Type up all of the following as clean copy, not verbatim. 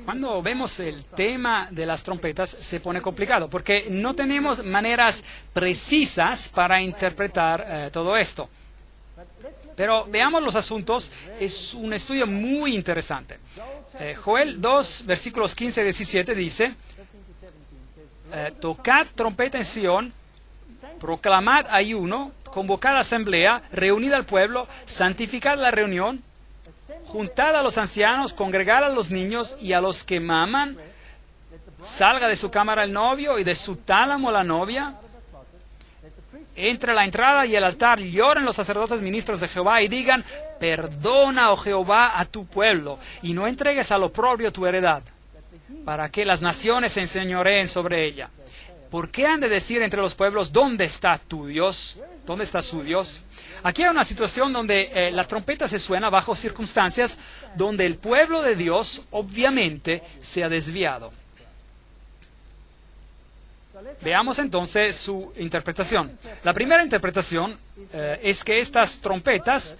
Cuando vemos el tema de las trompetas se pone complicado porque no tenemos maneras precisas para interpretar todo esto. Pero veamos los asuntos, es un estudio muy interesante. Joel 2, versículos 15 y 17 dice, tocad trompeta en Sión, proclamad ayuno, convocad asamblea, reunid al pueblo, santificad la reunión, juntad a los ancianos, congregad a los niños y a los que maman, salga de su cámara el novio y de su tálamo la novia. Entre la entrada y el altar lloren los sacerdotes ministros de Jehová y digan, perdona, oh Jehová, a tu pueblo, y no entregues al oprobio tu heredad, para que las naciones se enseñoreen sobre ella. ¿Por qué han de decir entre los pueblos, ¿dónde está tu Dios? ¿Dónde está su Dios? Aquí hay una situación donde la trompeta se suena bajo circunstancias donde el pueblo de Dios obviamente se ha desviado. Veamos entonces su interpretación. La primera interpretación es que estas trompetas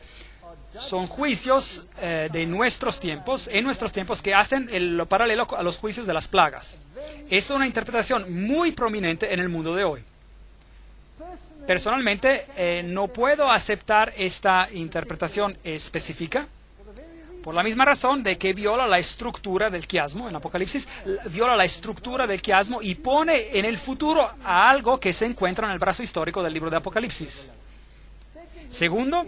son juicios de nuestros tiempos, en nuestros tiempos, que hacen lo paralelo a los juicios de las plagas. Es una interpretación muy prominente en el mundo de hoy. Personalmente, no puedo aceptar esta interpretación específica por la misma razón de que viola la estructura del quiasmo en Apocalipsis, viola la estructura del quiasmo y pone en el futuro a algo que se encuentra en el brazo histórico del libro de Apocalipsis. Segundo,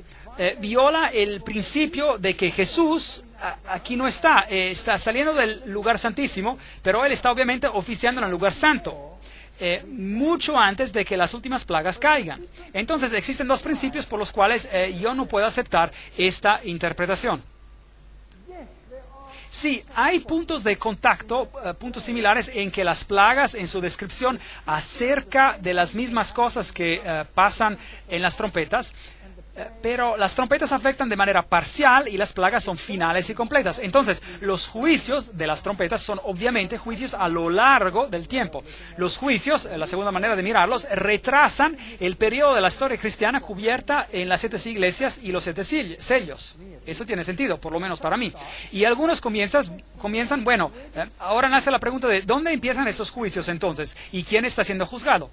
viola el principio de que Jesús aquí no está, está saliendo del lugar santísimo, pero Él está obviamente oficiando en el lugar santo. Mucho antes de que las últimas plagas caigan. Entonces existen dos principios por los cuales yo no puedo aceptar esta interpretación. Sí, hay puntos de contacto, puntos similares en que las plagas en su descripción acerca de las mismas cosas que pasan en las trompetas, pero las trompetas afectan de manera parcial y las plagas son finales y completas. Entonces, los juicios de las trompetas son obviamente juicios a lo largo del tiempo. Los juicios, la segunda manera de mirarlos, retrasan el periodo de la historia cristiana cubierta en las 7 iglesias y los 7 sellos. Eso tiene sentido, por lo menos para mí. Y algunos comienzan, bueno, ahora nace la pregunta de ¿dónde empiezan estos juicios entonces? ¿Y quién está siendo juzgado?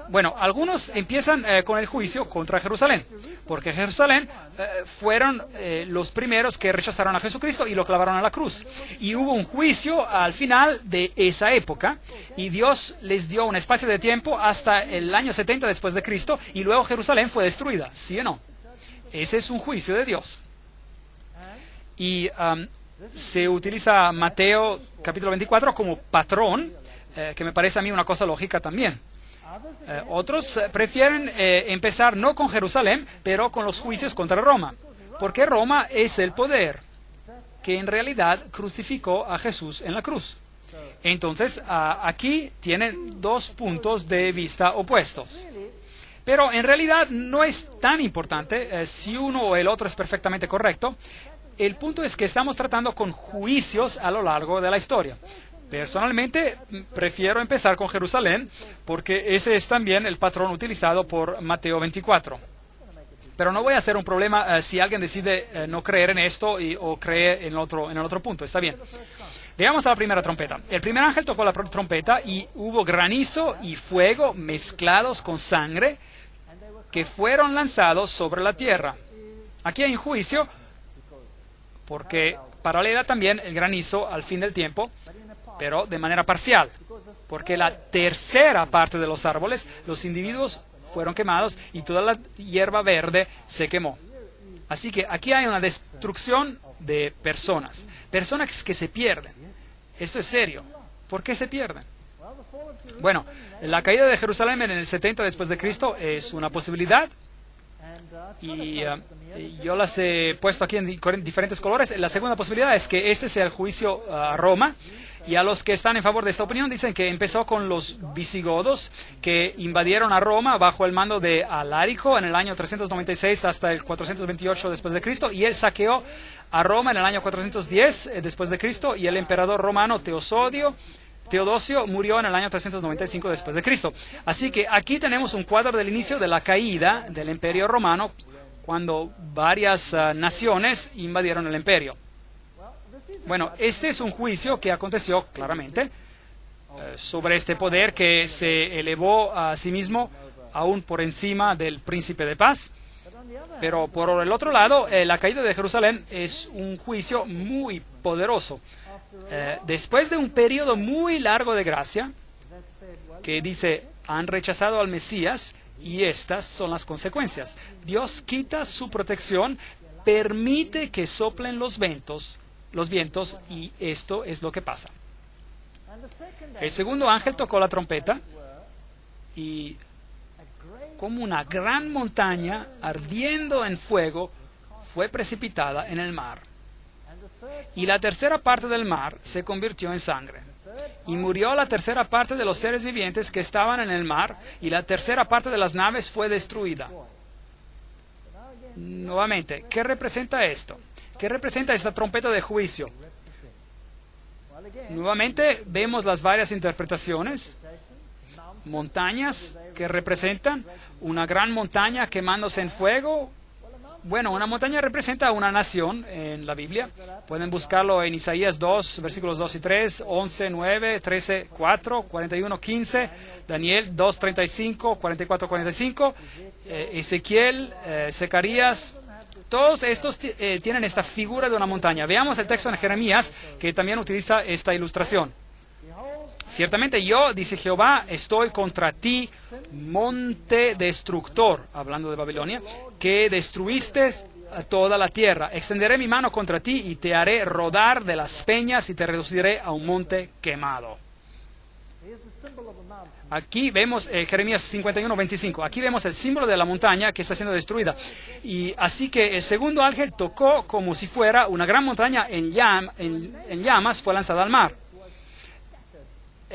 Bueno, algunos empiezan con el juicio contra Jerusalén, porque Jerusalén fueron los primeros que rechazaron a Jesucristo y lo clavaron a la cruz. Y hubo un juicio al final de esa época, y Dios les dio un espacio de tiempo hasta el año 70 después de Cristo, y luego Jerusalén fue destruida, ¿sí o no? Ese es un juicio de Dios. Y se utiliza Mateo capítulo 24 como patrón, que me parece a mí una cosa lógica también. Otros prefieren empezar no con Jerusalén, pero con los juicios contra Roma, porque Roma es el poder que en realidad crucificó a Jesús en la cruz. Entonces, aquí tienen dos puntos de vista opuestos. Pero en realidad no es tan importante si uno o el otro es perfectamente correcto. El punto es que estamos tratando con juicios a lo largo de la historia. Personalmente, prefiero empezar con Jerusalén porque ese es también el patrón utilizado por Mateo 24. Pero no voy a hacer un problema si alguien decide no creer en esto o cree en el otro punto. Está bien. Veamos a la primera trompeta. El primer ángel tocó la trompeta y hubo granizo y fuego mezclados con sangre que fueron lanzados sobre la tierra. Aquí hay un juicio porque paralela también el granizo al fin del tiempo, pero de manera parcial, porque la tercera parte de los árboles, los individuos fueron quemados y toda la hierba verde se quemó. Así que aquí hay una destrucción de personas que se pierden. Esto es serio. ¿Por qué se pierden? Bueno, la caída de Jerusalén en el 70 después de Cristo es una posibilidad y yo las he puesto aquí en diferentes colores. La segunda posibilidad es que este sea el juicio a Roma. Y a los que están en favor de esta opinión dicen que empezó con los visigodos que invadieron a Roma bajo el mando de Alarico en el año 396 hasta el 428 después de Cristo, y él saqueó a Roma en el año 410 después de Cristo, y el emperador romano Teodosio murió en el año 395 después de Cristo. Así que aquí tenemos un cuadro del inicio de la caída del Imperio Romano cuando varias naciones invadieron el imperio. Bueno, este es un juicio que aconteció claramente sobre este poder que se elevó a sí mismo aún por encima del príncipe de paz. Pero por el otro lado, la caída de Jerusalén es un juicio muy poderoso. Después de un periodo muy largo de gracia, que dice, han rechazado al Mesías y estas son las consecuencias. Dios quita su protección, permite que soplen los vientos y esto es lo que pasa. El segundo ángel tocó la trompeta y como una gran montaña ardiendo en fuego fue precipitada en el mar. Y la tercera parte del mar se convirtió en sangre. Y murió la tercera parte de los seres vivientes que estaban en el mar, y la tercera parte de las naves fue destruida. Nuevamente, ¿qué representa esto? ¿Qué representa esta trompeta de juicio? Nuevamente vemos las varias interpretaciones. Montañas que representan una gran montaña quemándose en fuego. Bueno, una montaña representa una nación en la Biblia. Pueden buscarlo en Isaías 2, versículos 2 y 3, 11, 9, 13, 4, 41, 15, Daniel 2, 35, 44, 45, Ezequiel, Zacarías. Todos estos tienen esta figura de una montaña. Veamos el texto en Jeremías, que también utiliza esta ilustración. Ciertamente yo, dice Jehová, estoy contra ti, monte destructor, hablando de Babilonia, que destruiste a toda la tierra. Extenderé mi mano contra ti y te haré rodar de las peñas y te reduciré a un monte quemado. Aquí vemos Jeremías 51, 25. Aquí vemos el símbolo de la montaña que está siendo destruida. Y así que el segundo ángel tocó como si fuera una gran montaña en llamas, fue lanzada al mar.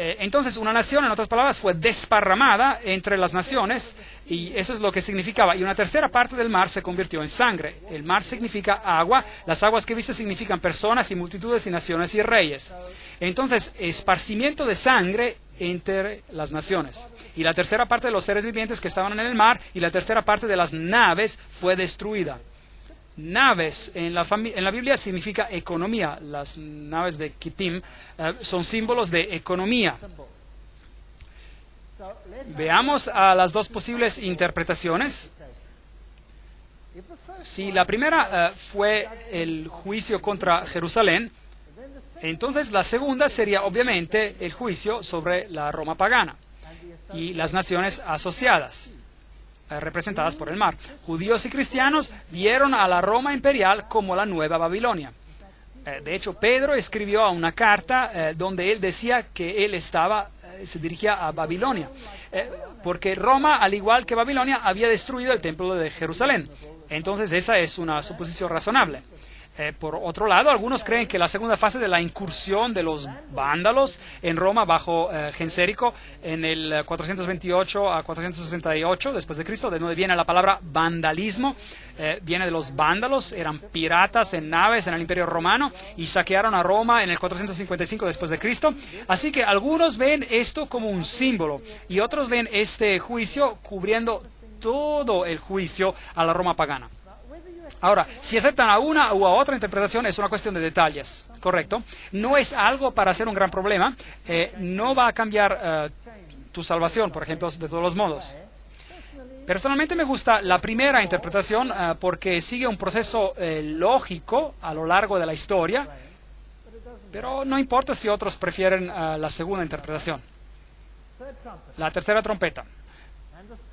Entonces una nación, en otras palabras, fue desparramada entre las naciones, y eso es lo que significaba. Y una tercera parte del mar se convirtió en sangre. El mar significa agua, las aguas que viste significan personas y multitudes y naciones y reyes. Entonces, esparcimiento de sangre entre las naciones. Y la tercera parte de los seres vivientes que estaban en el mar y la tercera parte de las naves fue destruida. Naves en la Biblia significa economía. Las naves de Kittim son símbolos de economía. Veamos a las dos posibles interpretaciones. Si la primera fue el juicio contra Jerusalén, entonces la segunda sería obviamente el juicio sobre la Roma pagana y las naciones asociadas, representadas por el mar. Judíos y cristianos vieron a la Roma imperial como la nueva Babilonia. De hecho, Pedro escribió a una carta donde él decía que él se dirigía a Babilonia. porque Roma, al igual que Babilonia, había destruido el templo de Jerusalén. Entonces esa es una suposición razonable. Por otro lado, algunos creen que la segunda fase de la incursión de los vándalos en Roma bajo Gensérico en el 428 a 468 después de Cristo, de donde viene la palabra vandalismo, viene de los vándalos, eran piratas en naves en el Imperio Romano y saquearon a Roma en el 455 después de Cristo. Así que algunos ven esto como un símbolo y otros ven este juicio cubriendo todo el juicio a la Roma pagana. Ahora, si aceptan a una u a otra interpretación es una cuestión de detalles, ¿correcto? No es algo para hacer un gran problema, no va a cambiar tu salvación, por ejemplo, de todos los modos. Personalmente me gusta la primera interpretación porque sigue un proceso lógico a lo largo de la historia, pero no importa si otros prefieren la segunda interpretación. La tercera trompeta.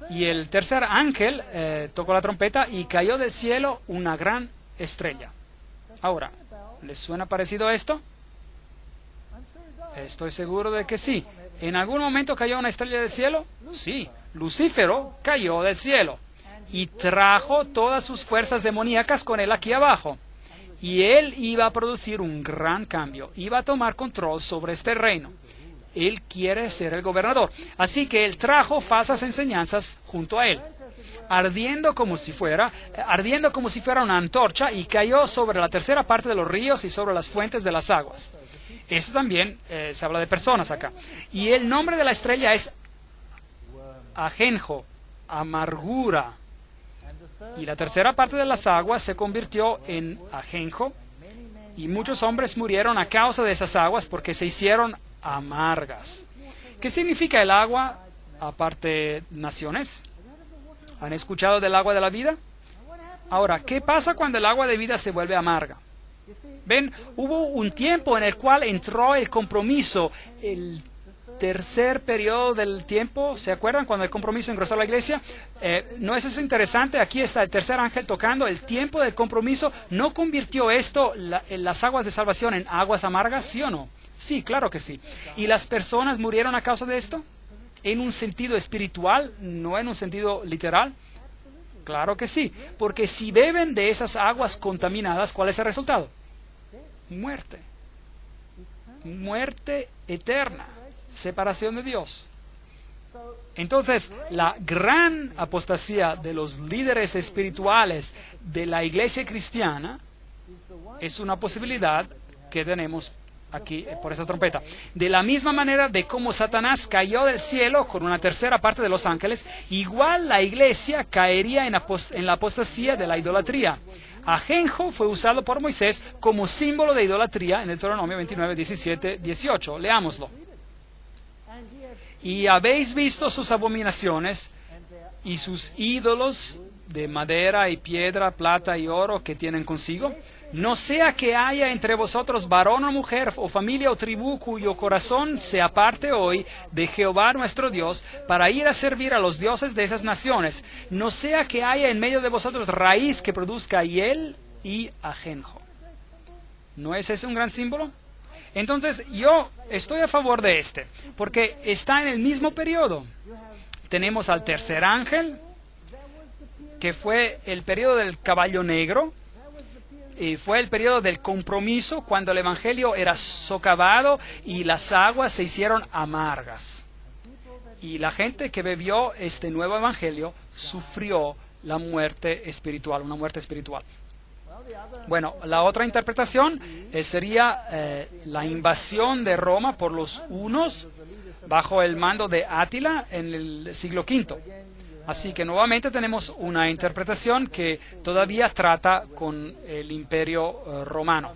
Y el tercer ángel tocó la trompeta y cayó del cielo una gran estrella. Ahora, ¿les suena parecido esto? Estoy seguro de que sí. ¿En algún momento cayó una estrella del cielo? Sí. Lucífero cayó del cielo y trajo todas sus fuerzas demoníacas con él aquí abajo. Y él iba a producir un gran cambio. Iba a tomar control sobre este reino. Él quiere ser el gobernador. Así que él trajo falsas enseñanzas junto a él, ardiendo como si fuera una antorcha, y cayó sobre la tercera parte de los ríos y sobre las fuentes de las aguas. Eso también se habla de personas acá. Y el nombre de la estrella es ajenjo, amargura. Y la tercera parte de las aguas se convirtió en ajenjo, y muchos hombres murieron a causa de esas aguas porque se hicieron amargas. ¿Qué significa el agua aparte naciones? ¿Han escuchado del agua de la vida? Ahora, ¿qué pasa cuando el agua de vida se vuelve amarga? Ven, hubo un tiempo en el cual entró el compromiso, el tercer periodo del tiempo. ¿Se acuerdan cuando el compromiso ingresó a la iglesia? ¿No es eso interesante? Aquí está el tercer ángel tocando. El tiempo del compromiso no convirtió esto, las aguas de salvación, en aguas amargas, ¿sí o no? Sí, claro que sí. ¿Y las personas murieron a causa de esto? ¿En un sentido espiritual, no en un sentido literal? Claro que sí, porque si beben de esas aguas contaminadas, ¿cuál es el resultado? Muerte. Muerte eterna. Separación de Dios. Entonces, la gran apostasía de los líderes espirituales de la iglesia cristiana es una posibilidad que tenemos aquí por esa trompeta. De la misma manera de cómo Satanás cayó del cielo con una tercera parte de los ángeles, igual la iglesia caería en la apostasía de la idolatría. Ajenjo fue usado por Moisés como símbolo de idolatría en Deuteronomio 29, 17, 18. Leámoslo. Y habéis visto sus abominaciones y sus ídolos de madera y piedra, plata y oro que tienen consigo. No sea que haya entre vosotros varón o mujer, o familia o tribu, cuyo corazón se aparte hoy de Jehová nuestro Dios, para ir a servir a los dioses de esas naciones. No sea que haya en medio de vosotros raíz que produzca hiel y ajenjo. ¿No es ese un gran símbolo? Entonces, yo estoy a favor de este, porque está en el mismo periodo. Tenemos al tercer ángel, que fue el periodo del caballo negro, y fue el periodo del compromiso, cuando el evangelio era socavado y las aguas se hicieron amargas. Y la gente que bebió este nuevo evangelio sufrió la muerte espiritual, una muerte espiritual. Bueno, la otra interpretación sería la invasión de Roma por los hunos bajo el mando de Átila en el siglo V. Así que nuevamente tenemos una interpretación que todavía trata con el imperio romano.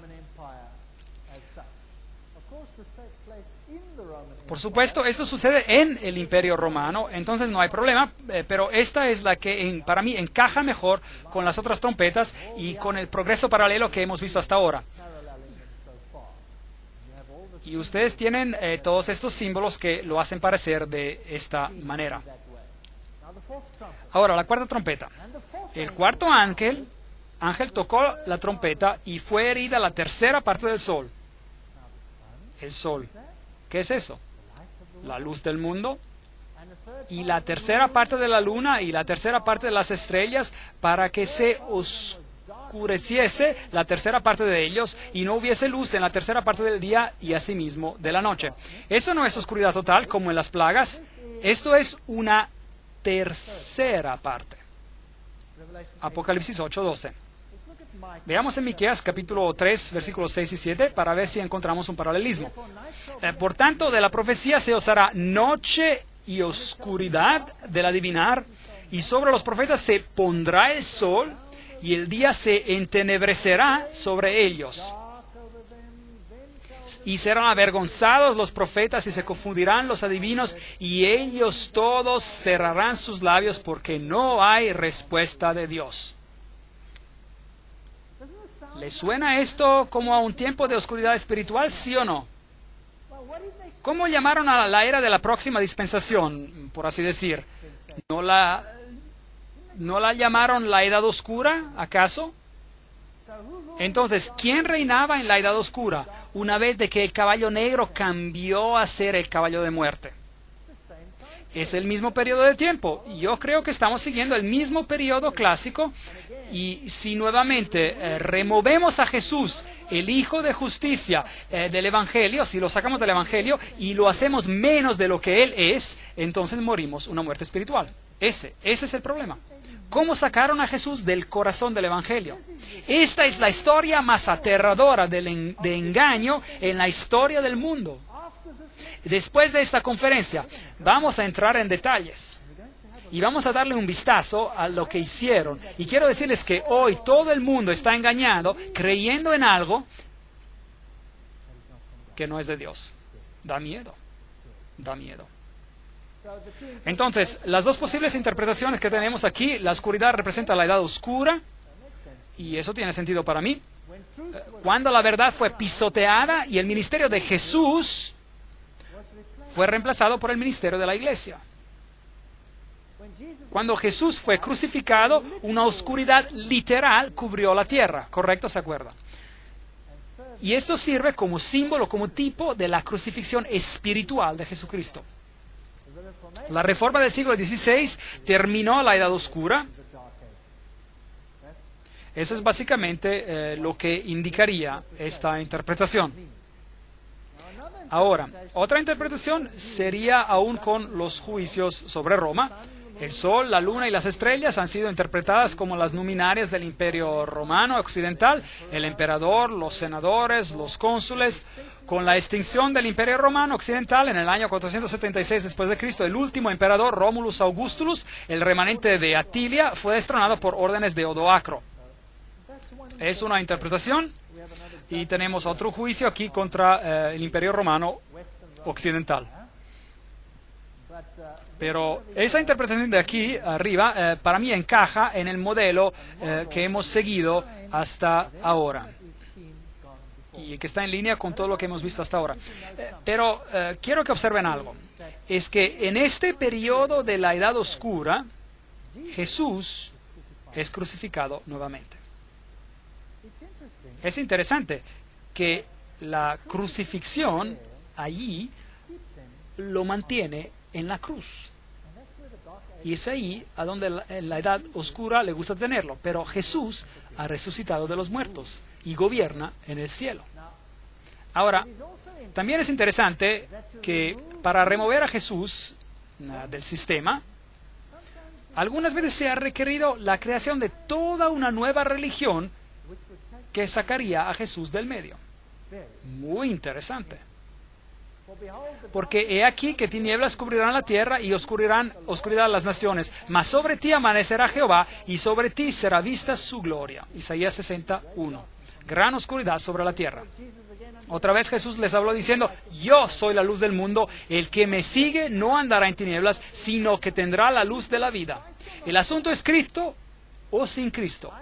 Por supuesto, esto sucede en el imperio romano, entonces no hay problema, pero esta es la que para mí encaja mejor con las otras trompetas y con el progreso paralelo que hemos visto hasta ahora. Y ustedes tienen todos estos símbolos que lo hacen parecer de esta manera. Ahora, la cuarta trompeta. El cuarto ángel tocó la trompeta y fue herida la tercera parte del sol. El sol. ¿Qué es eso? La luz del mundo. y la tercera parte de la luna y la tercera parte de las estrellas para que se oscureciese la tercera parte de ellos y no hubiese luz en la tercera parte del día y asimismo de la noche. Eso no es oscuridad total como en las plagas, esto es una tercera parte. Apocalipsis 8:12. Veamos en Miqueas capítulo 3, versículos 6 y 7 para ver si encontramos un paralelismo. Por tanto, de la profecía se os hará noche y oscuridad del adivinar, y sobre los profetas se pondrá el sol, y el día se entenebrecerá sobre ellos. Y serán avergonzados los profetas y se confundirán los adivinos, y ellos todos cerrarán sus labios porque no hay respuesta de Dios. ¿Le suena esto como a un tiempo de oscuridad espiritual, sí o no? ¿Cómo llamaron a la era de la próxima dispensación, por así decir? ¿No la llamaron la Edad Oscura, acaso? Entonces, ¿quién reinaba en la Edad Oscura una vez de que el caballo negro cambió a ser el caballo de muerte? Es el mismo periodo de tiempo. Yo creo que estamos siguiendo el mismo periodo clásico. Y si nuevamente removemos a Jesús, el Hijo de Justicia del Evangelio, si lo sacamos del Evangelio y lo hacemos menos de lo que Él es, entonces morimos una muerte espiritual. Ese es el problema. ¿Cómo sacaron a Jesús del corazón del Evangelio? Esta es la historia más aterradora de engaño en la historia del mundo. Después de esta conferencia, vamos a entrar en detalles. Y vamos a darle un vistazo a lo que hicieron. Y quiero decirles que hoy todo el mundo está engañado, creyendo en algo que no es de Dios. Da miedo. Da miedo. Entonces, las dos posibles interpretaciones que tenemos aquí, la oscuridad representa la edad oscura, y eso tiene sentido para mí. Cuando la verdad fue pisoteada y el ministerio de Jesús fue reemplazado por el ministerio de la iglesia. Cuando Jesús fue crucificado, una oscuridad literal cubrió la tierra. ¿Correcto? ¿Se acuerda? Y esto sirve como símbolo, como tipo de la crucifixión espiritual de Jesucristo. La reforma del siglo XVI terminó la Edad Oscura. Eso es básicamente lo que indicaría esta interpretación. Ahora, otra interpretación sería aún con los juicios sobre Roma. El sol, la luna y las estrellas han sido interpretadas como las luminarias del Imperio Romano Occidental, el emperador, los senadores, los cónsules. Con la extinción del Imperio Romano Occidental en el año 476 después de Cristo, el último emperador, Romulus Augustulus, el remanente de Atilia, fue destronado por órdenes de Odoacro. Es una interpretación. Y tenemos otro juicio aquí contra el Imperio Romano Occidental. Pero esa interpretación de aquí arriba para mí encaja en el modelo que hemos seguido hasta ahora y que está en línea con todo lo que hemos visto hasta ahora. Pero quiero que observen algo. Es que en este periodo de la Edad Oscura, Jesús es crucificado nuevamente. Es interesante que la crucifixión allí lo mantiene en la cruz. Y es ahí a donde la Edad Oscura le gusta tenerlo. Pero Jesús ha resucitado de los muertos y gobierna en el cielo. Ahora, también es interesante que para remover a Jesús del sistema, algunas veces se ha requerido la creación de toda una nueva religión que sacaría a Jesús del medio. Muy interesante. Porque he aquí que tinieblas cubrirán la tierra y oscuridad las naciones. Mas sobre ti amanecerá Jehová y sobre ti será vista su gloria. Isaías 61. Gran oscuridad sobre la tierra. Otra vez Jesús les habló diciendo: yo soy la luz del mundo. El que me sigue no andará en tinieblas, sino que tendrá la luz de la vida. El asunto es Cristo o sin Cristo.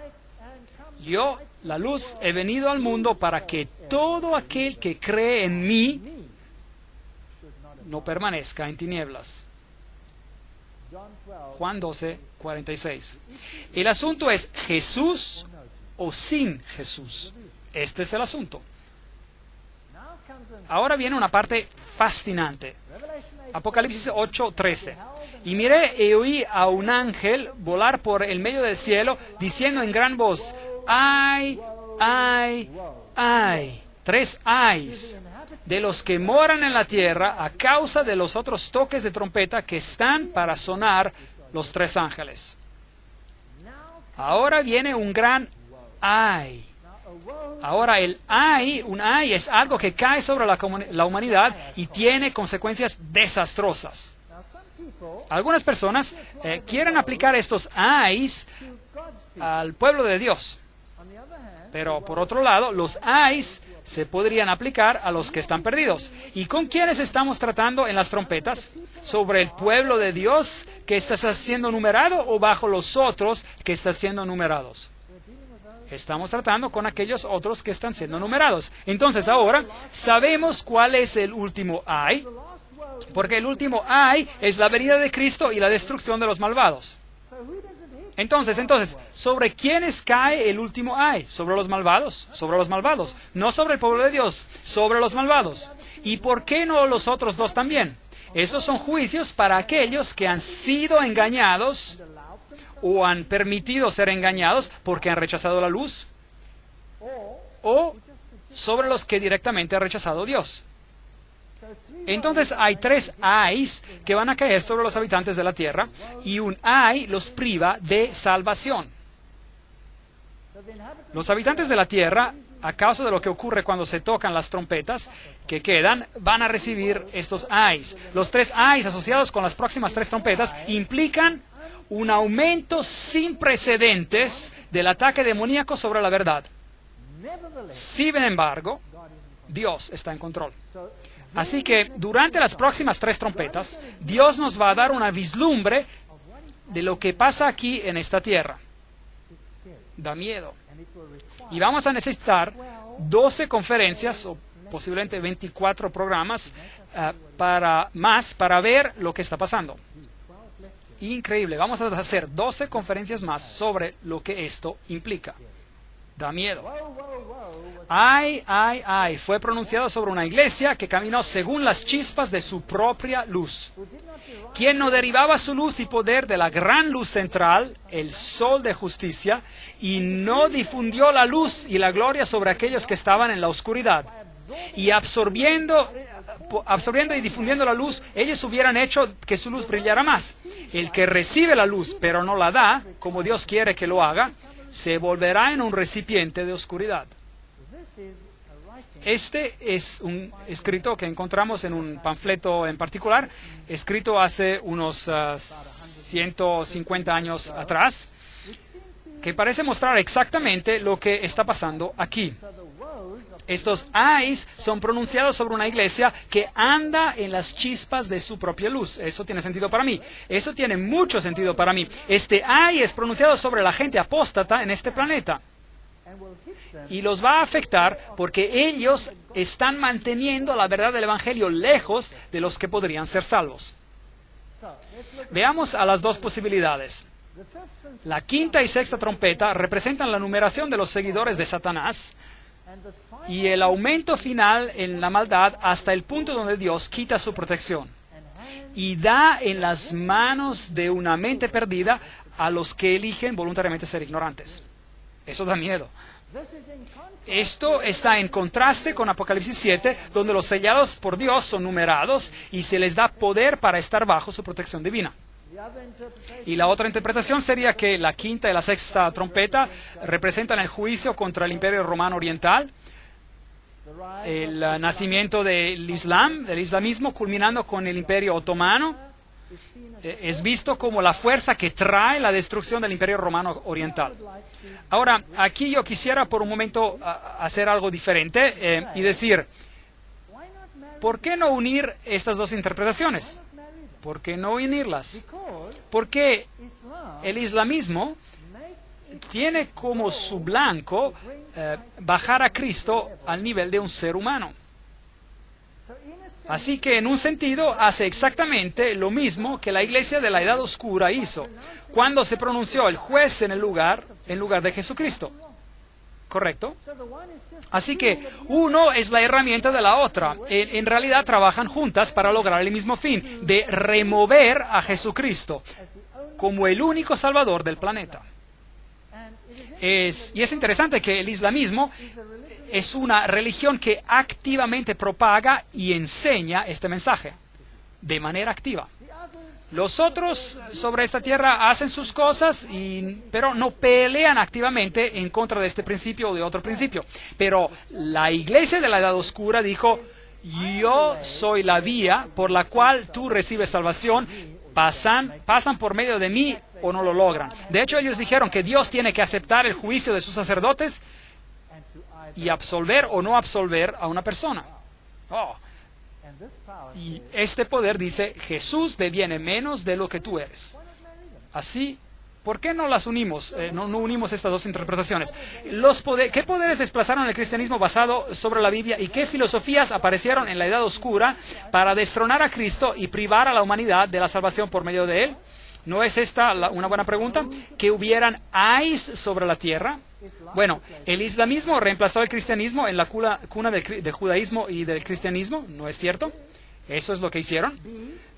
Yo, la luz, he venido al mundo para que todo aquel que cree en mí no permanezca en tinieblas. Juan 12, 46. El asunto es Jesús o sin Jesús. Este es el asunto. Ahora viene una parte fascinante. Apocalipsis 8:13. Y miré y oí a un ángel volar por el medio del cielo, diciendo en gran voz, ¡ay, ay, ay! 3 ayes de los que moran en la tierra a causa de los otros toques de trompeta que están para sonar los 3 ángeles. Ahora viene un gran ay. Ahora el ay, un ay es algo que cae sobre la humanidad y tiene consecuencias desastrosas. Algunas personas quieren aplicar estos ayes al pueblo de Dios. Pero por otro lado, los ayes se podrían aplicar a los que están perdidos. ¿Y con quiénes estamos tratando en las trompetas? ¿Sobre el pueblo de Dios que está siendo numerado o bajo los otros que están siendo numerados? Estamos tratando con aquellos otros que están siendo numerados. Entonces ahora sabemos cuál es el último ay, porque el último ay es la venida de Cristo y la destrucción de los malvados. Entonces, ¿sobre quiénes cae el último ay? ¿Sobre los malvados? Sobre los malvados. No sobre el pueblo de Dios, sobre los malvados. ¿Y por qué no los otros 2 también? Estos son juicios para aquellos que han sido engañados o han permitido ser engañados porque han rechazado la luz, o sobre los que directamente han rechazado a Dios. Entonces hay 3 ayes que van a caer sobre los habitantes de la tierra, y un ay los priva de salvación. Los habitantes de la tierra, a causa de lo que ocurre cuando se tocan las trompetas que quedan, van a recibir estos ayes. Los 3 ayes asociados con las próximas 3 trompetas implican un aumento sin precedentes del ataque demoníaco sobre la verdad. Sin embargo, Dios está en control. Así que durante las próximas 3 trompetas, Dios nos va a dar una vislumbre de lo que pasa aquí en esta tierra. Da miedo. Y vamos a necesitar 12 conferencias o posiblemente 24 programas para ver lo que está pasando. Increíble. Vamos a hacer 12 conferencias más sobre lo que esto implica. Da miedo. Ay, ay, ay, fue pronunciado sobre una iglesia que caminó según las chispas de su propia luz, quien no derivaba su luz y poder de la gran luz central, el sol de justicia, y no difundió la luz y la gloria sobre aquellos que estaban en la oscuridad. Y absorbiendo y difundiendo la luz, ellos hubieran hecho que su luz brillara más. El que recibe la luz, pero no la da, como Dios quiere que lo haga, se volverá en un recipiente de oscuridad. Este es un escrito que encontramos en un panfleto en particular, escrito hace unos 150 años atrás, que parece mostrar exactamente lo que está pasando aquí. Estos ayes son pronunciados sobre una iglesia que anda en las chispas de su propia luz. Eso tiene sentido para mí. Eso tiene mucho sentido para mí. Este ay es pronunciado sobre la gente apóstata en este planeta. Y los va a afectar porque ellos están manteniendo la verdad del Evangelio lejos de los que podrían ser salvos. Veamos a las 2 posibilidades. La 5ª y 6ª trompeta representan la numeración de los seguidores de Satanás y el aumento final en la maldad hasta el punto donde Dios quita su protección y da en las manos de una mente perdida a los que eligen voluntariamente ser ignorantes. Eso da miedo. Esto está en contraste con Apocalipsis 7, donde los sellados por Dios son numerados y se les da poder para estar bajo su protección divina. Y la otra interpretación sería que la 5ª y la 6ª trompeta representan el juicio contra el Imperio Romano Oriental, el nacimiento del Islam, del islamismo, culminando con el Imperio Otomano. Es visto como la fuerza que trae la destrucción del Imperio Romano Oriental. Ahora, aquí yo quisiera por un momento hacer algo diferente y decir, ¿por qué no unir estas 2 interpretaciones? ¿Por qué no unirlas? Porque el islamismo tiene como su blanco bajar a Cristo al nivel de un ser humano. Así que en un sentido hace exactamente lo mismo que la iglesia de la Edad Oscura hizo, cuando se pronunció el juez en lugar de Jesucristo. ¿correcto? Así que uno es la herramienta de la otra. En realidad trabajan juntas para lograr el mismo fin, de remover a Jesucristo como el único salvador del planeta. Y es interesante que el islamismo es una religión que activamente propaga y enseña este mensaje de manera activa. Los otros sobre esta tierra hacen sus cosas, pero no pelean activamente en contra de este principio o de otro principio. Pero la iglesia de la Edad Oscura dijo: yo soy la vía por la cual tú recibes salvación, pasan por medio de mí o no lo logran. De hecho, ellos dijeron que Dios tiene que aceptar el juicio de sus sacerdotes y absolver o no absolver a una persona. Y este poder dice: Jesús deviene menos de lo que tú eres. Así, ¿por qué no las unimos? No unimos estas dos interpretaciones. ¿Qué poderes desplazaron el cristianismo basado sobre la Biblia y qué filosofías aparecieron en la Edad Oscura para destronar a Cristo y privar a la humanidad de la salvación por medio de Él? ¿No es esta una buena pregunta? ¿Que hubieran ais sobre la tierra? Bueno, el islamismo reemplazó al cristianismo en la cuna del judaísmo y del cristianismo, ¿no es cierto? Eso es lo que hicieron.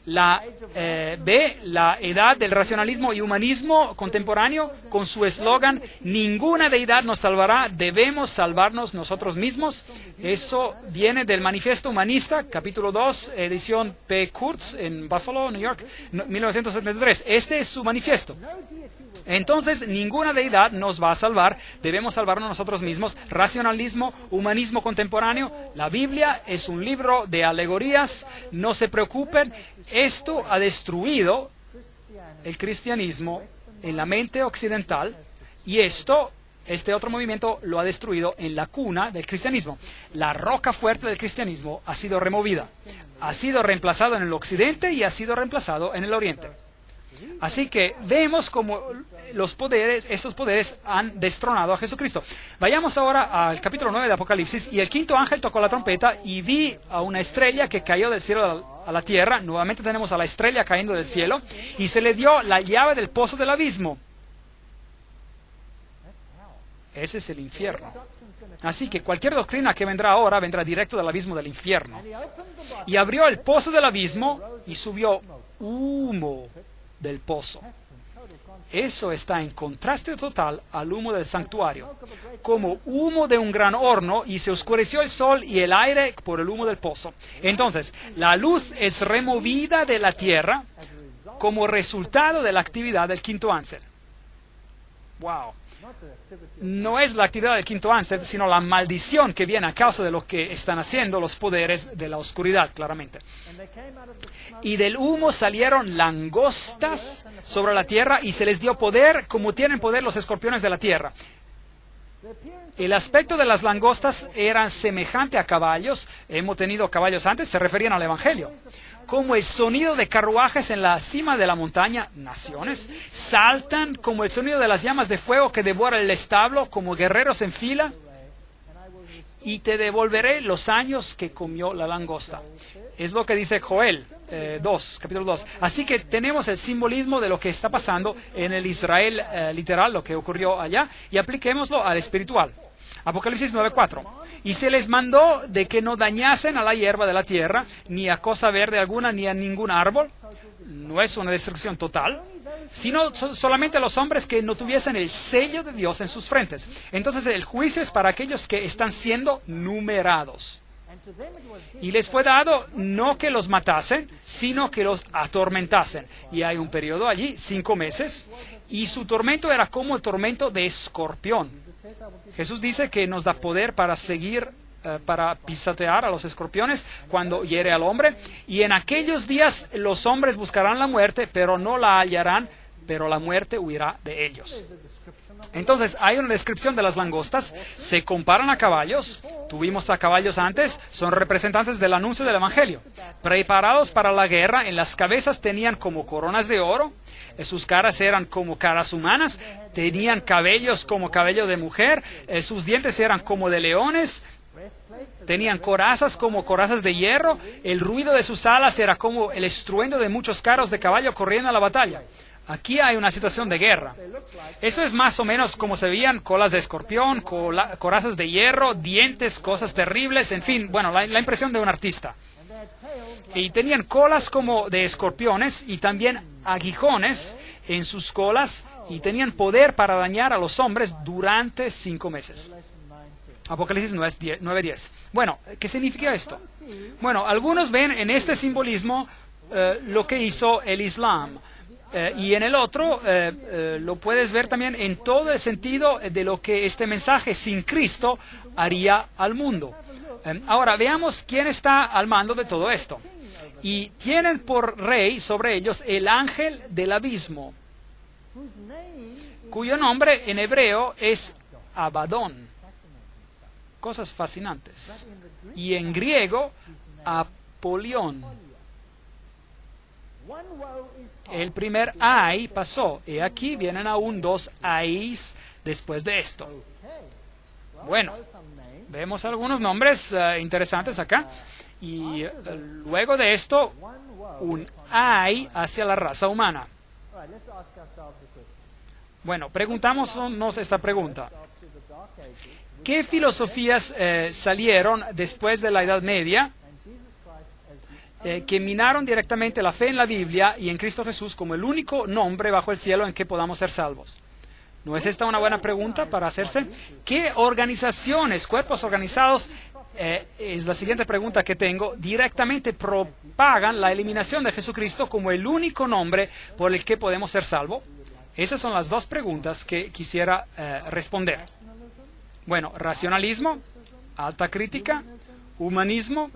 La edad del racionalismo y humanismo contemporáneo, con su eslogan: ninguna deidad nos salvará, debemos salvarnos nosotros mismos. Eso viene del Manifiesto Humanista, capítulo 2, edición P. Kurtz, en Buffalo, New York, 1973. Este es su manifiesto. Entonces, ninguna deidad nos va a salvar, debemos salvarnos nosotros mismos. Racionalismo, humanismo contemporáneo, la Biblia es un libro de alegorías, no se preocupen. Esto ha destruido el cristianismo en la mente occidental y este otro movimiento lo ha destruido en la cuna del cristianismo. La roca fuerte del cristianismo ha sido removida, ha sido reemplazado en el occidente y ha sido reemplazado en el oriente. Así que vemos cómo estos poderes han destronado a Jesucristo. Vayamos ahora al capítulo 9 de Apocalipsis. Y el quinto ángel tocó la trompeta y vi a una estrella que cayó del cielo a la tierra. Nuevamente tenemos a la estrella cayendo del cielo. Y se le dio la llave del pozo del abismo. Ese es el infierno. Así que cualquier doctrina que vendrá ahora vendrá directo del abismo del infierno. Y abrió el pozo del abismo y subió humo del pozo. Eso está en contraste total al humo del santuario, como humo de un gran horno, y se oscureció el sol y el aire por el humo del pozo. Entonces, la luz es removida de la tierra como resultado de la actividad del quinto ángel. ¡Wow! No es la actividad del quinto ángel, sino la maldición que viene a causa de lo que están haciendo los poderes de la oscuridad, claramente. Y del humo salieron langostas sobre la tierra y se les dio poder como tienen poder los escorpiones de la tierra. El aspecto de las langostas era semejante a caballos. Hemos tenido caballos antes, se referían al Evangelio. Como el sonido de carruajes en la cima de la montaña, naciones saltan como el sonido de las llamas de fuego que devora el establo, como guerreros en fila. Y te devolveré los años que comió la langosta. Es lo que dice Joel 2, capítulo 2. Así que tenemos el simbolismo de lo que está pasando en el Israel literal, lo que ocurrió allá, y apliquémoslo al espiritual. Apocalipsis 9:4. Y se les mandó de que no dañasen a la hierba de la tierra, ni a cosa verde alguna, ni a ningún árbol. No es una destrucción total, sino solamente a los hombres que no tuviesen el sello de Dios en sus frentes. Entonces el juicio es para aquellos que están siendo numerados. Y les fue dado no que los matasen, sino que los atormentasen. Y hay un periodo allí, 5 meses, y su tormento era como el tormento de escorpión. Jesús dice que nos da poder para para pisotear a los escorpiones cuando hiere al hombre. Y en aquellos días los hombres buscarán la muerte, pero no la hallarán, pero la muerte huirá de ellos. Entonces, hay una descripción de las langostas, se comparan a caballos, tuvimos a caballos antes, son representantes del anuncio del Evangelio. Preparados para la guerra, en las cabezas tenían como coronas de oro, sus caras eran como caras humanas, tenían cabellos como cabello de mujer, sus dientes eran como de leones, tenían corazas como corazas de hierro, el ruido de sus alas era como el estruendo de muchos carros de caballo corriendo a la batalla. Aquí hay una situación de guerra. Eso es más o menos como se veían: colas de escorpión, corazas de hierro, dientes, cosas terribles, en fin, bueno, la impresión de un artista. Y tenían colas como de escorpiones y también aguijones en sus colas, y tenían poder para dañar a los hombres durante 5 meses. Apocalipsis 9:10. Bueno, ¿qué significa esto? Bueno, algunos ven en este simbolismo lo que hizo el Islam. Y en el otro lo puedes ver también en todo el sentido de lo que este mensaje sin Cristo haría al mundo. Ahora veamos quién está al mando de todo esto. Y tienen por rey sobre ellos el ángel del abismo, cuyo nombre en hebreo es Abadón. Cosas fascinantes. Y en griego, Apolión. El primer ay pasó, y aquí vienen aún 2 ayes después de esto. Bueno, vemos algunos nombres interesantes acá, y luego de esto, un ay hacia la raza humana. Bueno, preguntámonos esta pregunta. ¿Qué filosofías salieron después de la Edad Media que minaron directamente la fe en la Biblia y en Cristo Jesús como el único nombre bajo el cielo en que podamos ser salvos? ¿No es esta una buena pregunta para hacerse? ¿Qué organizaciones, cuerpos organizados, es la siguiente pregunta que tengo, directamente propagan la eliminación de Jesucristo como el único nombre por el que podemos ser salvos? Esas son las 2 preguntas que quisiera responder. Bueno, racionalismo, alta crítica, humanismo,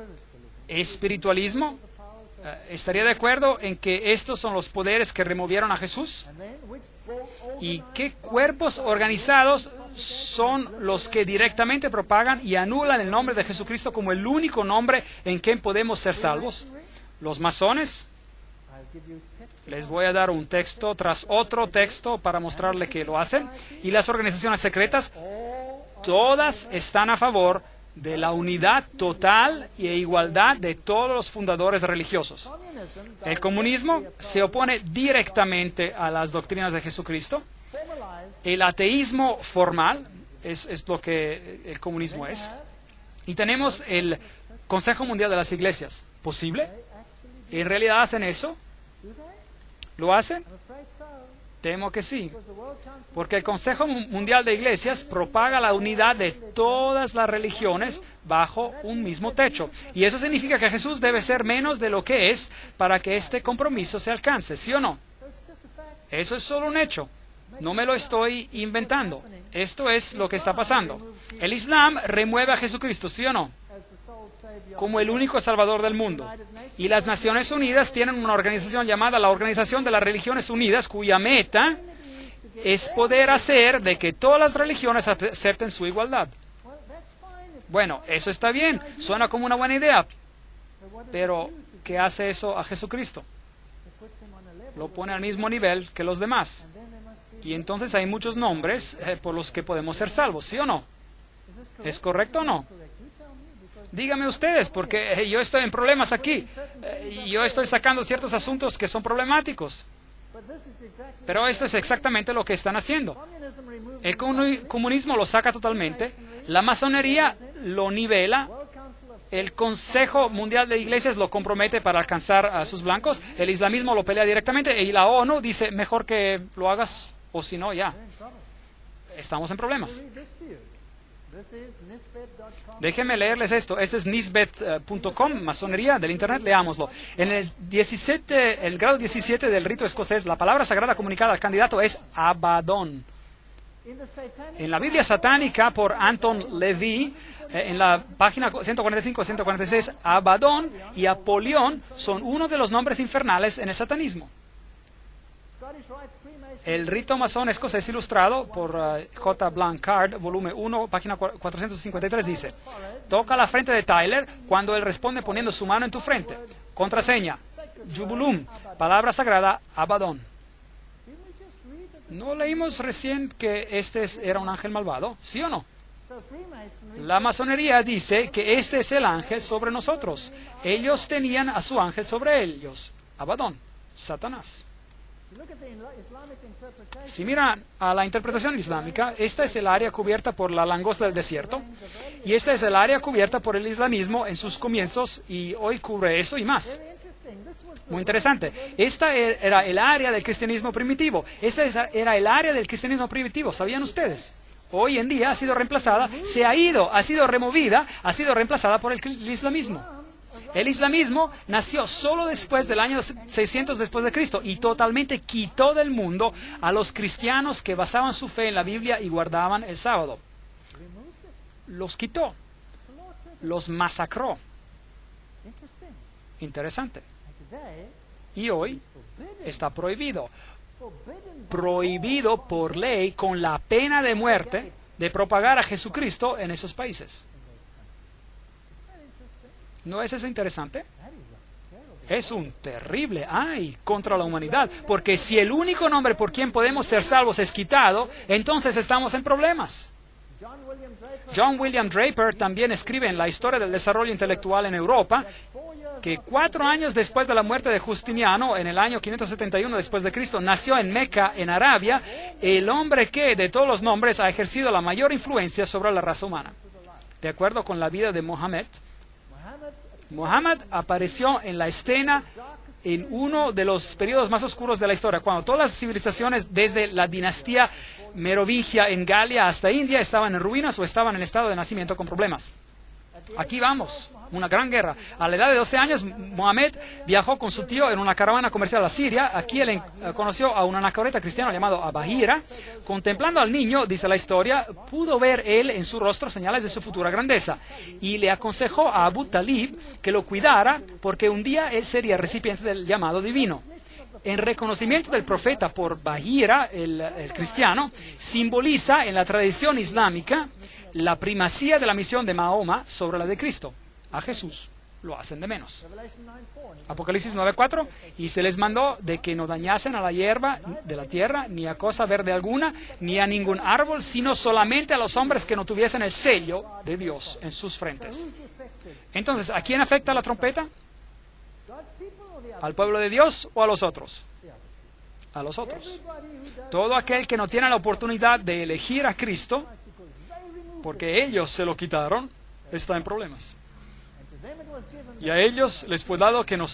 espiritualismo. ¿Estaría de acuerdo en que estos son los poderes que removieron a Jesús? ¿Y qué cuerpos organizados son los que directamente propagan y anulan el nombre de Jesucristo como el único nombre en que podemos ser salvos? ¿Los masones? Les voy a dar un texto tras otro texto para mostrarle que lo hacen. ¿Y las organizaciones secretas? Todas están a favor de la unidad total e igualdad de todos los fundadores religiosos. El comunismo se opone directamente a las doctrinas de Jesucristo. El ateísmo formal es lo que el comunismo es. Y tenemos el Consejo Mundial de las Iglesias. ¿Posible? ¿En realidad hacen eso? ¿Lo hacen? Temo que sí, porque el Consejo Mundial de Iglesias propaga la unidad de todas las religiones bajo un mismo techo. Y eso significa que Jesús debe ser menos de lo que es para que este compromiso se alcance, ¿sí o no? Eso es solo un hecho. No me lo estoy inventando. Esto es lo que está pasando. El Islam remueve a Jesucristo, ¿sí o no?, como el único Salvador del mundo. Y las Naciones Unidas tienen una organización llamada la Organización de las Religiones Unidas, cuya meta es poder hacer de que todas las religiones acepten su igualdad. Bueno, eso está bien, suena como una buena idea, pero ¿qué hace eso a Jesucristo? Lo pone al mismo nivel que los demás. Y entonces hay muchos nombres por los que podemos ser salvos, ¿sí o no? ¿Es correcto o no? Díganme ustedes, porque yo estoy en problemas aquí. Yo estoy sacando ciertos asuntos que son problemáticos. Pero esto es exactamente lo que están haciendo. El comunismo lo saca totalmente. La masonería lo nivela. El Consejo Mundial de Iglesias lo compromete para alcanzar a sus blancos. El islamismo lo pelea directamente. Y la ONU dice, mejor que lo hagas, o si no, ya. Estamos en problemas. Déjenme leerles esto. Este es nisbet.com, masonería del internet, leámoslo. En el grado 17 del rito escocés, la palabra sagrada comunicada al candidato es Abadón. En la Biblia satánica por Anton LaVey, en la página 145-146, Abadón y Apolión son uno de los nombres infernales en el satanismo. El rito masón escocés ilustrado por J. Blanchard, volumen 1, página 453, dice: toca la frente de Tyler cuando él responde poniendo su mano en tu frente. Contraseña, Jubulum, palabra sagrada, Abadón. ¿No leímos recién que este era un ángel malvado? ¿Sí o no? La masonería dice que este es el ángel sobre nosotros. Ellos tenían a su ángel sobre ellos, Abadón, Satanás. Si miran a la interpretación islámica, esta es el área cubierta por la langosta del desierto y esta es el área cubierta por el islamismo en sus comienzos y hoy cubre eso y más. Muy interesante. Esta era el área del cristianismo primitivo. Esta era el área del cristianismo primitivo. ¿Sabían ustedes? Hoy en día ha sido reemplazada, ha sido removida, ha sido reemplazada por el islamismo. El islamismo nació solo después del año 600 después de Cristo y totalmente quitó del mundo a los cristianos que basaban su fe en la Biblia y guardaban el sábado. Los quitó, los masacró. Interesante. Y hoy está prohibido. Prohibido por ley con la pena de muerte de propagar a Jesucristo en esos países. ¿No es eso interesante? Es un terrible ay contra la humanidad, porque si el único nombre por quien podemos ser salvos es quitado, entonces estamos en problemas. John William Draper también escribe en la historia del desarrollo intelectual en Europa que 4 años después de la muerte de Justiniano, en el año 571 después de Cristo, nació en Meca, en Arabia, el hombre que, de todos los nombres, ha ejercido la mayor influencia sobre la raza humana. De acuerdo con la vida de Mohammed, Muhammad apareció en la escena en uno de los periodos más oscuros de la historia, cuando todas las civilizaciones desde la dinastía merovingia en Galia hasta India estaban en ruinas o estaban en estado de nacimiento con problemas. Aquí vamos, una gran guerra. A la edad de 12 años, Mohammed viajó con su tío en una caravana comercial a Siria. Aquí él conoció a un anacoreta cristiano llamado Abahira. Contemplando al niño, dice la historia, pudo ver él en su rostro señales de su futura grandeza. Y le aconsejó a Abu Talib que lo cuidara porque un día él sería recipiente del llamado divino. En reconocimiento del profeta por Bahira, el cristiano, simboliza en la tradición islámica la primacía de la misión de Mahoma sobre la de Cristo. A Jesús lo hacen de menos. Apocalipsis 9:4, y se les mandó de que no dañasen a la hierba de la tierra, ni a cosa verde alguna, ni a ningún árbol, sino solamente a los hombres que no tuviesen el sello de Dios en sus frentes. Entonces, ¿a quién afecta la trompeta? ¿Al pueblo de Dios o a los otros? A los otros. Todo aquel que no tiene la oportunidad de elegir a Cristo, porque ellos se lo quitaron, está en problemas. Y a ellos les fue dado que no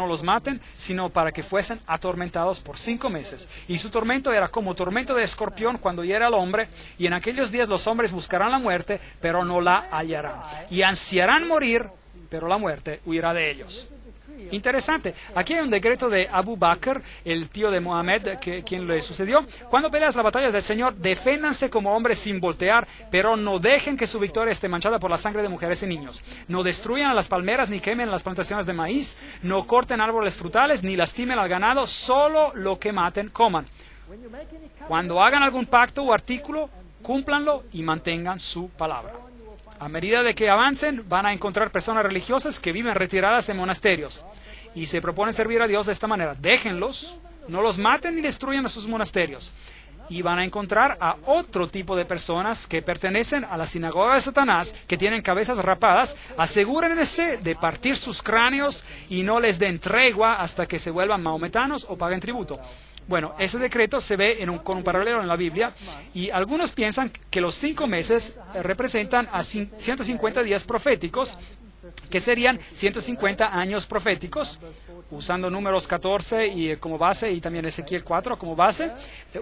los maten, sino para que fuesen atormentados por 5 meses. Y su tormento era como tormento de escorpión cuando hiera al hombre, y en aquellos días los hombres buscarán la muerte, pero no la hallarán. Y ansiarán morir, pero la muerte huirá de ellos. Interesante. Aquí hay un decreto de Abu Bakr, el tío de Mohammed, quien le sucedió. Cuando peleas las batallas del Señor, deféndanse como hombres sin voltear, pero no dejen que su victoria esté manchada por la sangre de mujeres y niños. No destruyan a las palmeras ni quemen las plantaciones de maíz, no corten árboles frutales, ni lastimen al ganado, solo lo que maten, coman. Cuando hagan algún pacto o artículo, cúmplanlo y mantengan su palabra. A medida de que avancen, van a encontrar personas religiosas que viven retiradas en monasterios y se proponen servir a Dios de esta manera. Déjenlos, no los maten ni destruyan a sus monasterios. Y van a encontrar a otro tipo de personas que pertenecen a la sinagoga de Satanás, que tienen cabezas rapadas. Asegúrense de partir sus cráneos y no les den tregua hasta que se vuelvan mahometanos o paguen tributo. Bueno, ese decreto se ve con un paralelo en la Biblia, y algunos piensan que los 5 meses representan a 150 días proféticos, que serían 150 años proféticos, usando números 14 y como base, y también Ezequiel 4 como base,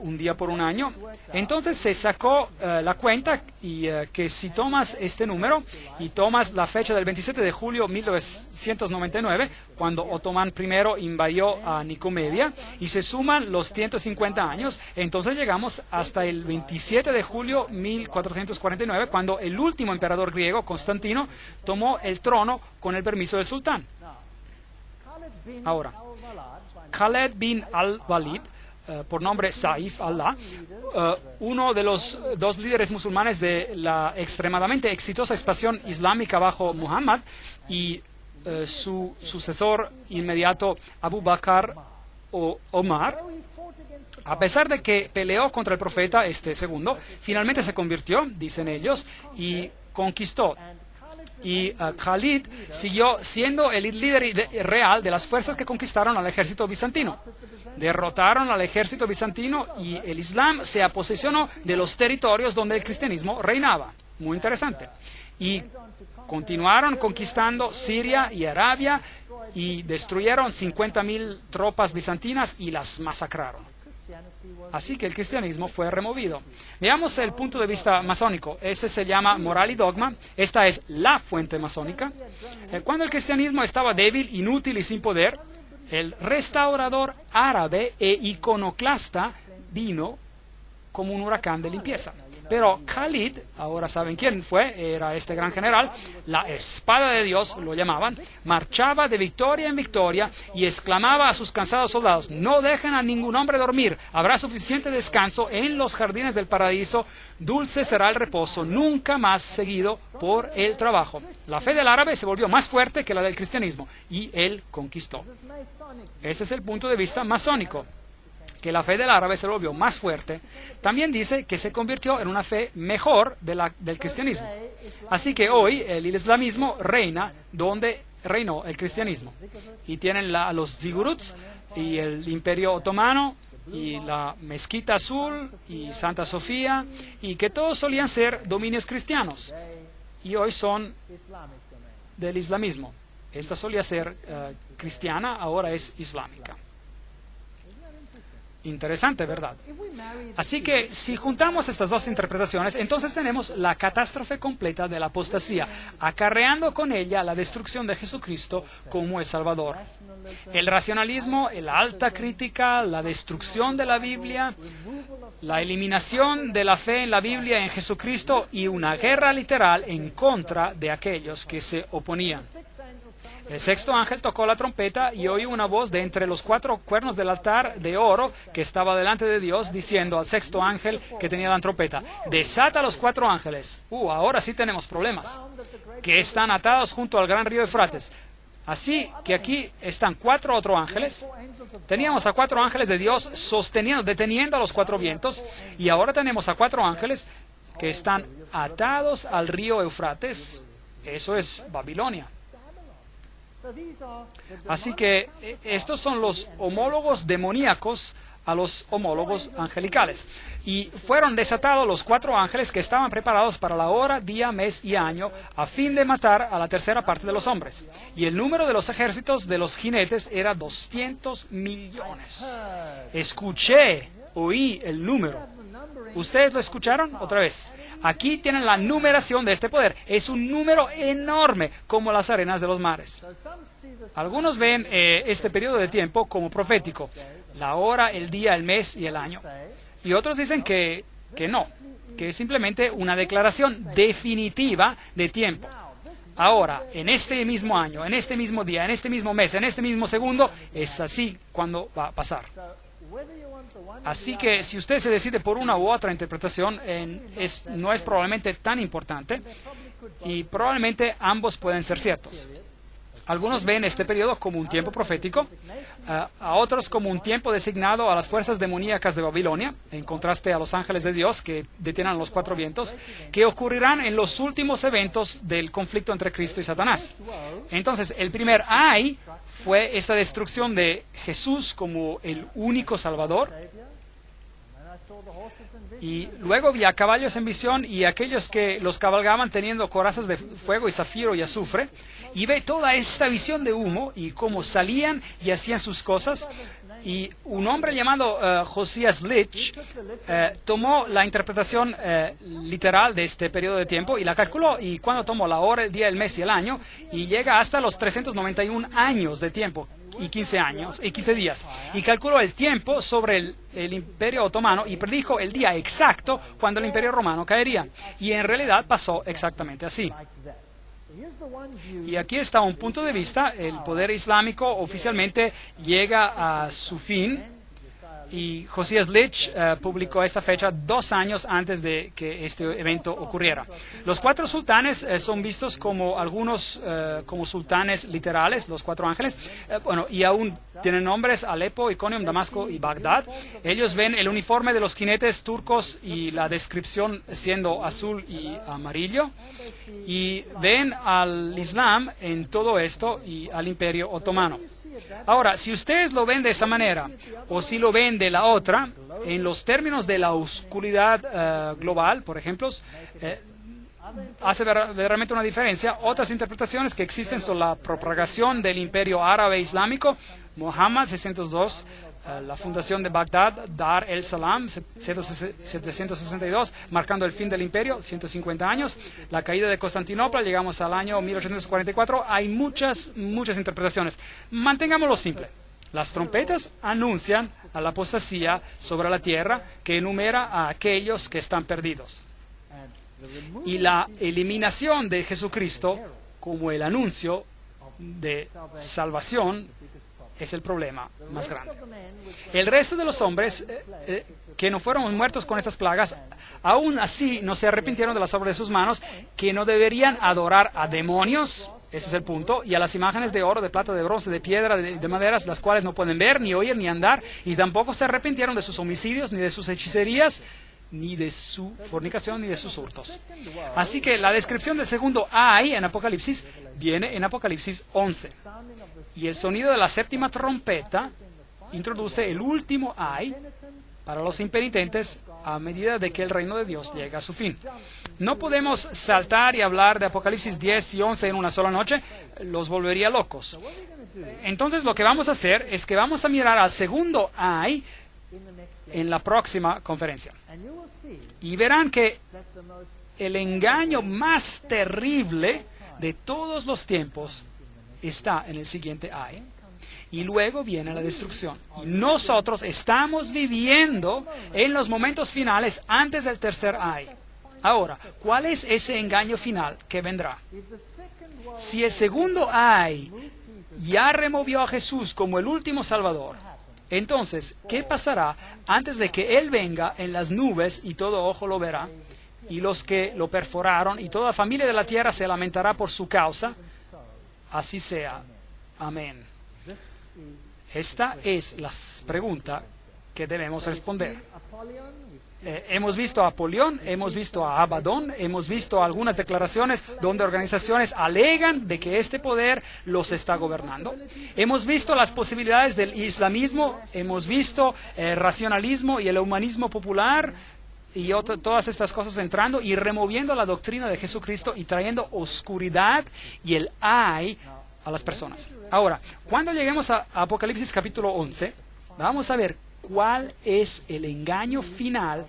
un día por un año. Entonces se sacó la cuenta, y que si tomas este número y tomas la fecha del 27 de julio de 1999, cuando Otomán I invadió a Nicomedia, y se suman los 150 años, entonces llegamos hasta el 27 de julio de 1449, cuando el último emperador griego, Constantino, tomó el trono con el permiso del sultán. Ahora, Khaled bin al-Walid, por nombre Saif Allah, uno de los 2 líderes musulmanes de la extremadamente exitosa expansión islámica bajo Muhammad, y su sucesor inmediato Abu Bakr o Omar, a pesar de que peleó contra el profeta, este segundo, finalmente se convirtió, dicen ellos, y conquistó. Y Khalid siguió siendo el líder real de las fuerzas que conquistaron al ejército bizantino. derrotaron al ejército bizantino y el Islam se aposesionó de los territorios donde el cristianismo reinaba. Muy interesante. Y continuaron conquistando Siria y Arabia y destruyeron 50.000 tropas bizantinas y las masacraron. Así que el cristianismo fue removido. Veamos el punto de vista masónico. Este se llama Moral y Dogma. Esta es la fuente masónica. Cuando el cristianismo estaba débil, inútil y sin poder, el restaurador árabe e iconoclasta vino como un huracán de limpieza. Pero Khalid, ahora saben quién fue, era este gran general, la espada de Dios lo llamaban, marchaba de victoria en victoria y exclamaba a sus cansados soldados: no dejen a ningún hombre dormir, habrá suficiente descanso en los jardines del paraíso, dulce será el reposo, nunca más seguido por el trabajo. La fe del árabe se volvió más fuerte que la del cristianismo y él conquistó. Este es el punto de vista masónico, que la fe del árabe se volvió más fuerte. También dice que se convirtió en una fe mejor del cristianismo. Así que hoy el islamismo reina donde reinó el cristianismo. Y tienen los ziguruts y el Imperio Otomano y la Mezquita Azul y Santa Sofía, y que todos solían ser dominios cristianos y hoy son del islamismo. Esta solía ser cristiana, ahora es islámica. Interesante, ¿verdad? Así que si juntamos estas dos interpretaciones, entonces tenemos la catástrofe completa de la apostasía, acarreando con ella la destrucción de Jesucristo como el Salvador. El racionalismo, la alta crítica, la destrucción de la Biblia, la eliminación de la fe en la Biblia, en Jesucristo, y una guerra literal en contra de aquellos que se oponían. El sexto ángel tocó la trompeta y oí una voz de entre los 4 cuernos del altar de oro que estaba delante de Dios, diciendo al sexto ángel que tenía la trompeta: desata a los 4 ángeles. Ahora sí tenemos problemas, que están atados junto al gran río Eufrates. Así que aquí están 4 otros ángeles. Teníamos a 4 ángeles de Dios deteniendo a los 4 vientos, y ahora tenemos a 4 ángeles que están atados al río Eufrates. Eso es Babilonia. Así que estos son los homólogos demoníacos a los homólogos angelicales. Y fueron desatados los 4 ángeles que estaban preparados para la hora, día, mes y año, a fin de matar a la tercera parte de los hombres. Y el número de los ejércitos de los jinetes era 200 millones. Oí el número. ¿Ustedes lo escucharon? Otra vez. Aquí tienen la numeración de este poder. Es un número enorme, como las arenas de los mares. Algunos ven este periodo de tiempo como profético: la hora, el día, el mes y el año. Y otros dicen que no, que es simplemente una declaración definitiva de tiempo. Ahora, en este mismo año, en este mismo día, en este mismo mes, en este mismo segundo, es así cuando va a pasar. Así que si usted se decide por una u otra interpretación, no es probablemente tan importante, y probablemente ambos pueden ser ciertos. Algunos ven este periodo como un tiempo profético, a otros como un tiempo designado a las fuerzas demoníacas de Babilonia, en contraste a los ángeles de Dios que detienen los 4 vientos, que ocurrirán en los últimos eventos del conflicto entre Cristo y Satanás. Entonces, el primer ay fue esta destrucción de Jesús como el único Salvador. Y luego vi a caballos en visión y aquellos que los cabalgaban teniendo corazas de fuego y zafiro y azufre. Y ve toda esta visión de humo y cómo salían y hacían sus cosas. Y un hombre llamado Josías Litch tomó la interpretación literal de este periodo de tiempo y la calculó. Y cuando tomó la hora, el día, el mes y el año, y llega hasta los 391 años de tiempo y 15 días. Y calculó el tiempo sobre el Imperio Otomano y predijo el día exacto cuando el Imperio Romano caería. Y en realidad pasó exactamente así. Y aquí está un punto de vista: el poder islámico oficialmente llega a su fin Y Josias Litch publicó esta fecha 2 años antes de que este evento ocurriera. Los 4 sultanes son vistos como algunos como sultanes literales, los 4 ángeles, y aún tienen nombres: Alepo, Iconium, Damasco y Bagdad. Ellos ven el uniforme de los jinetes turcos y la descripción siendo azul y amarillo, y ven al Islam en todo esto y al Imperio Otomano. Ahora, si ustedes lo ven de esa manera, o si lo ven de la otra, en los términos de la oscuridad global, por ejemplo, hace verdaderamente una diferencia. Otras interpretaciones que existen son la propagación del imperio árabe islámico, Muhammad 602, la fundación de Bagdad, Dar el Salam 762, marcando el fin del imperio, 150 años, la caída de Constantinopla, llegamos al año 1844. Hay muchas interpretaciones. Mantengámoslo simple. Las trompetas anuncian a la apostasía sobre la tierra, que enumera a aquellos que están perdidos. Y la eliminación de Jesucristo como el anuncio de salvación es el problema más grande. El resto de los hombres que no fueron muertos con estas plagas, aún así no se arrepintieron de las obras de sus manos, que no deberían adorar a demonios, ese es el punto, y a las imágenes de oro, de plata, de bronce, de piedra, de maderas, las cuales no pueden ver, ni oír, ni andar, y tampoco se arrepintieron de sus homicidios, ni de sus hechicerías, ni de su fornicación, ni de sus hurtos. Así que la descripción del segundo ay en Apocalipsis viene en Apocalipsis 11. Y el sonido de la séptima trompeta introduce el último ay para los impenitentes a medida de que el reino de Dios llega a su fin. No podemos saltar y hablar de Apocalipsis 10 y 11 en una sola noche, los volvería locos. Entonces lo que vamos a hacer es que vamos a mirar al segundo ay en la próxima conferencia. Y verán que el engaño más terrible de todos los tiempos está en el siguiente ay. Y luego viene la destrucción. Y nosotros estamos viviendo en los momentos finales antes del tercer ay. Ahora, ¿cuál es ese engaño final que vendrá? Si el segundo ay ya removió a Jesús como el último Salvador, entonces, ¿qué pasará antes de que Él venga en las nubes y todo ojo lo verá? Y los que lo perforaron y toda familia de la tierra se lamentará por su causa. Así sea. Amén. Esta es la pregunta que debemos responder. Hemos visto a Apolión, hemos visto a Abadón, hemos visto algunas declaraciones donde organizaciones alegan de que este poder los está gobernando. Hemos visto las posibilidades del islamismo, hemos visto el racionalismo y el humanismo popular y todas estas cosas entrando y removiendo la doctrina de Jesucristo y trayendo oscuridad y el ay a las personas. Ahora, cuando lleguemos a Apocalipsis capítulo 11, vamos a ver cuál es el engaño final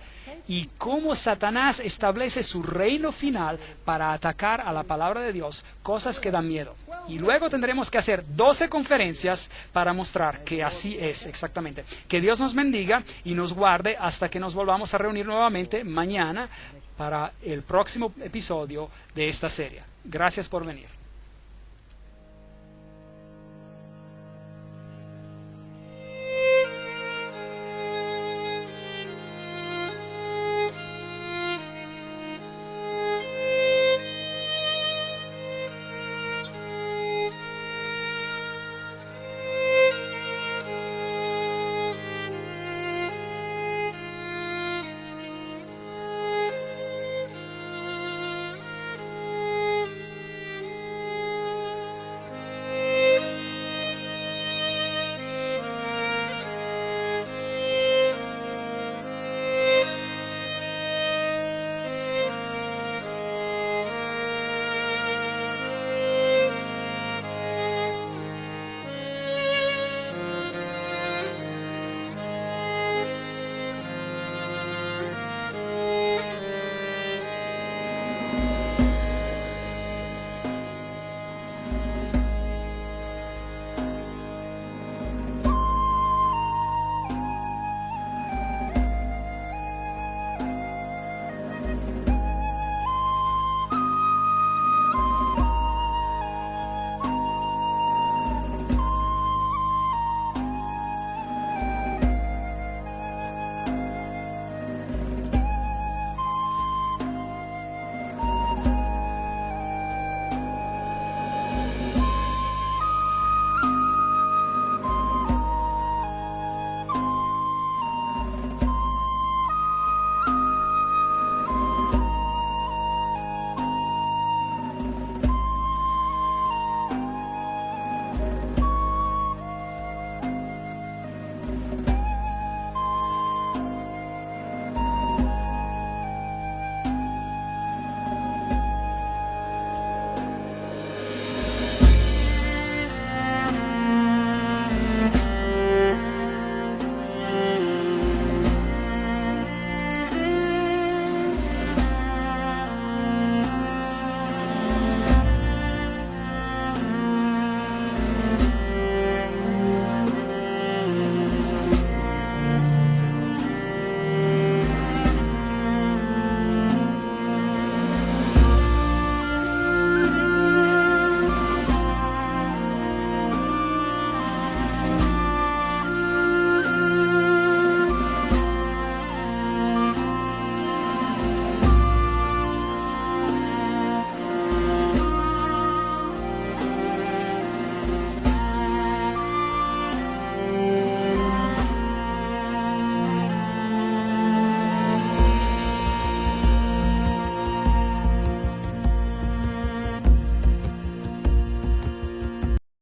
y cómo Satanás establece su reino final para atacar a la palabra de Dios, cosas que dan miedo. Y luego tendremos que hacer 12 conferencias para mostrar que así es exactamente. Que Dios nos bendiga y nos guarde hasta que nos volvamos a reunir nuevamente mañana para el próximo episodio de esta serie. Gracias por venir.